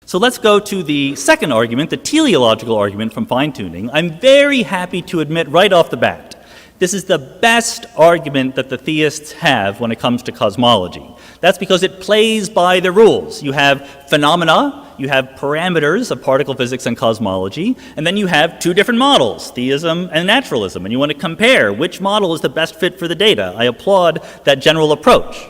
So let's go to the second argument, the teleological argument from fine-tuning. I'm very happy to admit right off the bat, this is the best argument that the theists have when it comes to cosmology. That's because it plays by the rules. You have phenomena, you have parameters of particle physics and cosmology, and then you have two different models, theism and naturalism, and you want to compare which model is the best fit for the data. I applaud that general approach.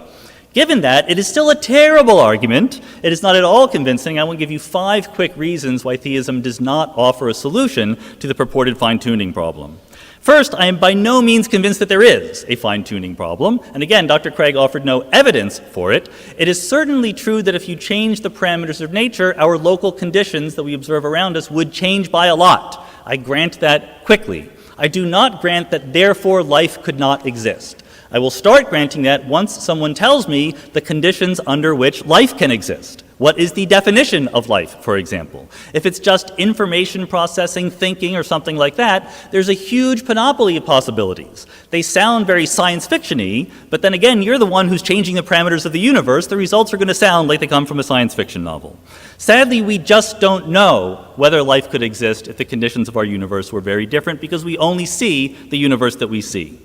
Given that, it is still a terrible argument. It is not at all convincing. I will give you 5 quick reasons why theism does not offer a solution to the purported fine-tuning problem. First, I am by no means convinced that there is a fine-tuning problem, and again, Dr. Craig offered no evidence for it. It is certainly true that if you change the parameters of nature, our local conditions that we observe around us would change by a lot. I grant that quickly. I do not grant that therefore life could not exist. I will start granting that once someone tells me the conditions under which life can exist. What is the definition of life, for example? If it's just information processing, thinking, or something like that, there's a huge panoply of possibilities. They sound very science fiction-y, but then again, you're the one who's changing the parameters of the universe. The results are going to sound like they come from a science fiction novel. Sadly, we just don't know whether life could exist if the conditions of our universe were very different, because we only see the universe that we see.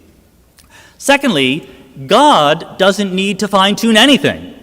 Secondly, God doesn't need to fine-tune anything.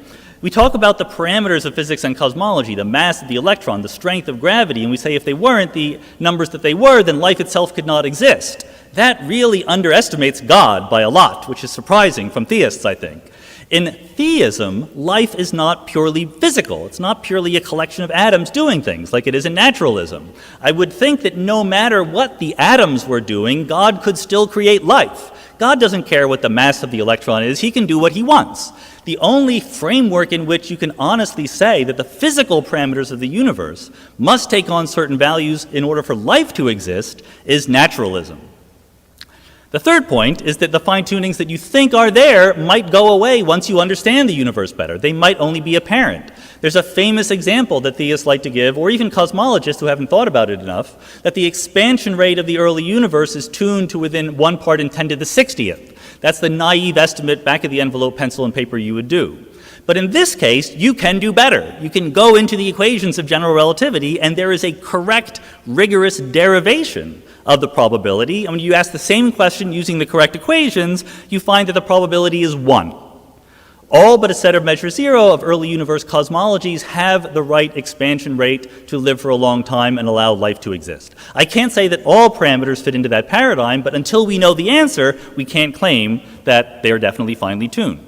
We talk about the parameters of physics and cosmology, the mass of the electron, the strength of gravity, and we say if they weren't the numbers that they were, then life itself could not exist. That really underestimates God by a lot, which is surprising from theists, I think. In theism, life is not purely physical. It's not purely a collection of atoms doing things like it is in naturalism. I would think that no matter what the atoms were doing, God could still create life. God doesn't care what the mass of the electron is. He can do what he wants. The only framework in which you can honestly say that the physical parameters of the universe must take on certain values in order for life to exist is naturalism. The third point is that the fine-tunings that you think are there might go away once you understand the universe better. They might only be apparent. There's a famous example that theists like to give, or even cosmologists who haven't thought about it enough, that the expansion rate of the early universe is tuned to within 1 part in 10 to the 60th. That's the naive estimate back of the envelope, pencil, and paper you would do. But in this case, you can do better. You can go into the equations of general relativity, and there is a correct, rigorous derivation of the probability. And when you ask the same question using the correct equations, you find that the probability is 1. All but a set of measure 0 of early universe cosmologies have the right expansion rate to live for a long time and allow life to exist. I can't say that all parameters fit into that paradigm, but until we know the answer, we can't claim that they are definitely finely tuned.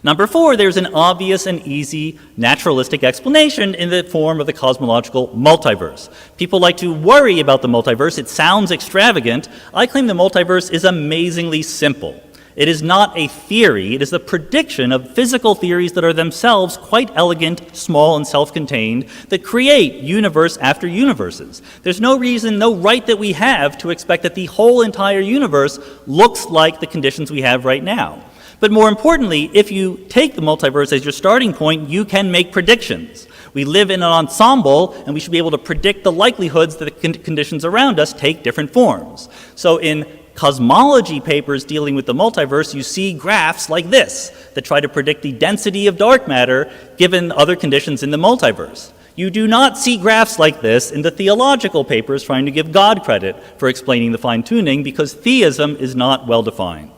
Number 4, there's an obvious and easy naturalistic explanation in the form of the cosmological multiverse. People like to worry about the multiverse. It sounds extravagant. I claim the multiverse is amazingly simple. It is not a theory. It is the prediction of physical theories that are themselves quite elegant, small, and self-contained that create universe after universes. There's no reason, no right that we have to expect that the whole entire universe looks like the conditions we have right now. But more importantly, if you take the multiverse as your starting point, you can make predictions. We live in an ensemble, and we should be able to predict the likelihoods that the conditions around us take different forms. So in cosmology papers dealing with the multiverse, you see graphs like this that try to predict the density of dark matter given other conditions in the multiverse. You do not see graphs like this in the theological papers trying to give God credit for explaining the fine-tuning, because theism is not well defined.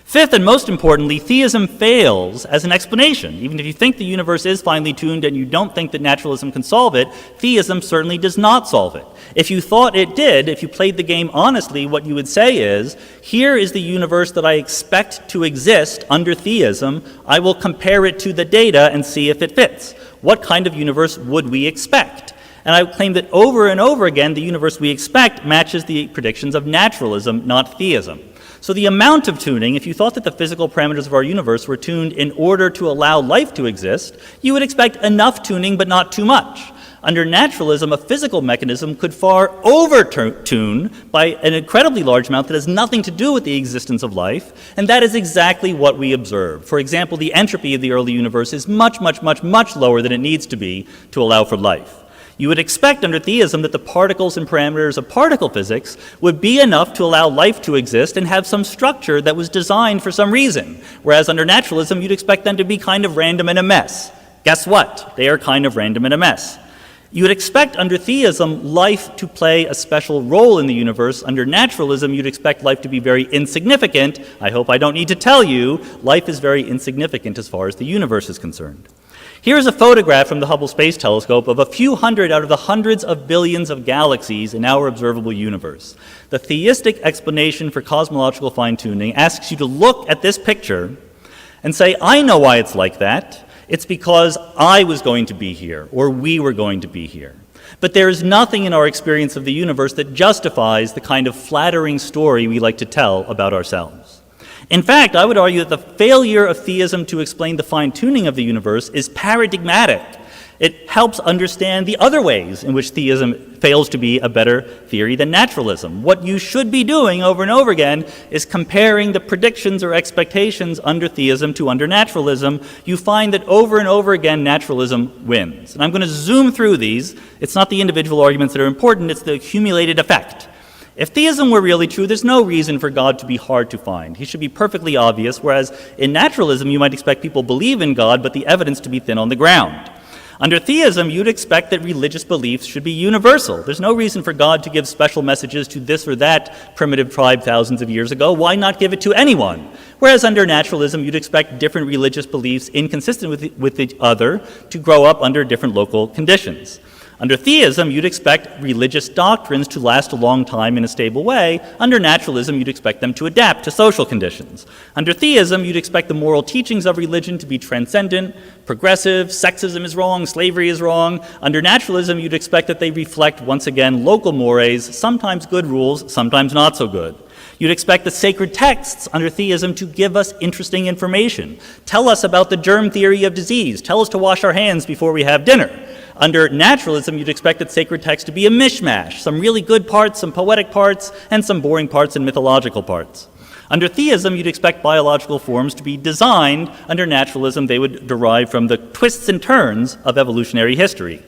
Fifth, and most importantly, theism fails as an explanation. Even if you think the universe is finely tuned and you don't think that naturalism can solve it, theism certainly does not solve it. If you thought it did, if you played the game honestly, what you would say is, here is the universe that I expect to exist under theism. I will compare it to the data and see if it fits. What kind of universe would we expect? And I claim that over and over again, the universe we expect matches the predictions of naturalism, not theism. So the amount of tuning, if you thought that the physical parameters of our universe were tuned in order to allow life to exist, you would expect enough tuning but not too much. Under naturalism, a physical mechanism could far over-tune by an incredibly large amount that has nothing to do with the existence of life, and that is exactly what we observe. For example, the entropy of the early universe is much, much, much, much lower than it needs to be to allow for life. You would expect under theism that the particles and parameters of particle physics would be enough to allow life to exist and have some structure that was designed for some reason, whereas under naturalism you'd expect them to be kind of random and a mess. Guess what? They are kind of random and a mess. You would expect under theism life to play a special role in the universe. Under naturalism, you'd expect life to be very insignificant. I hope I don't need to tell you, life is very insignificant as far as the universe is concerned. Here's a photograph from the Hubble Space Telescope of a few hundred out of the hundreds of billions of galaxies in our observable universe. The theistic explanation for cosmological fine-tuning asks you to look at this picture and say, I know why it's like that. It's because I was going to be here, or we were going to be here. But there is nothing in our experience of the universe that justifies the kind of flattering story we like to tell about ourselves. In fact, I would argue that the failure of theism to explain the fine-tuning of the universe is paradigmatic. It helps understand the other ways in which theism fails to be a better theory than naturalism. What you should be doing over and over again is comparing the predictions or expectations under theism to under naturalism. You find that over and over again naturalism wins. And I'm going to zoom through these. It's not the individual arguments that are important, it's the accumulated effect. If theism were really true, there's no reason for God to be hard to find. He should be perfectly obvious, whereas in naturalism you might expect people believe in God, but the evidence to be thin on the ground. Under theism, you'd expect that religious beliefs should be universal. There's no reason for God to give special messages to this or that primitive tribe thousands of years ago. Why not give it to anyone? Whereas under naturalism, you'd expect different religious beliefs inconsistent with each other to grow up under different local conditions. Under theism, you'd expect religious doctrines to last a long time in a stable way. Under naturalism, you'd expect them to adapt to social conditions. Under theism, you'd expect the moral teachings of religion to be transcendent, progressive, sexism is wrong, slavery is wrong. Under naturalism, you'd expect that they reflect, once again, local mores, sometimes good rules, sometimes not so good. You'd expect the sacred texts under theism to give us interesting information. Tell us about the germ theory of disease. Tell us to wash our hands before we have dinner. Under naturalism, you'd expect that sacred text to be a mishmash, some really good parts, some poetic parts, and some boring parts and mythological parts. Under theism, you'd expect biological forms to be designed. Under naturalism, they would derive from the twists and turns of evolutionary history.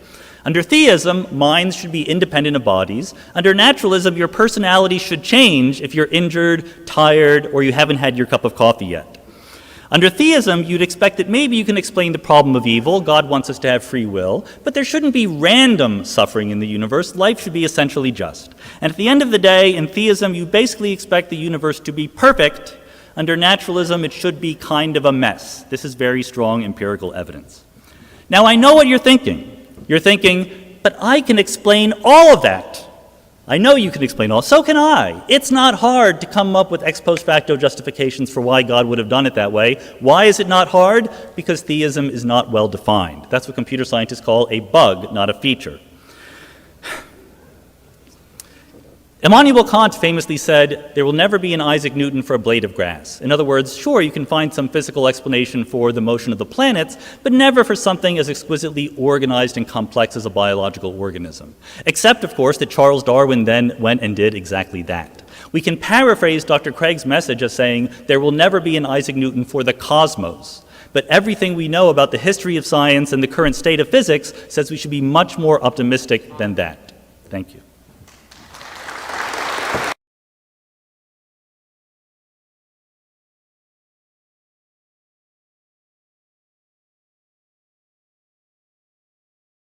Under theism, minds should be independent of bodies. Under naturalism, your personality should change if you're injured, tired, or you haven't had your cup of coffee yet. Under theism, you'd expect that maybe you can explain the problem of evil. God wants us to have free will, but there shouldn't be random suffering in the universe. Life should be essentially just. And at the end of the day, in theism, you basically expect the universe to be perfect. Under naturalism, it should be kind of a mess. This is very strong empirical evidence. Now, I know what you're thinking. You're thinking, but I can explain all of that. I know you can explain all. So can I. It's not hard to come up with ex post facto justifications for why God would have done it that way. Why is it not hard? Because theism is not well defined. That's what computer scientists call a bug, not a feature. Immanuel Kant famously said, there will never be an Isaac Newton for a blade of grass. In other words, sure, you can find some physical explanation for the motion of the planets, but never for something as exquisitely organized and complex as a biological organism. Except, of course, that Charles Darwin then went and did exactly that. We can paraphrase Dr. Craig's message as saying, there will never be an Isaac Newton for the cosmos. But everything we know about the history of science and the current state of physics says we should be much more optimistic than that. Thank you.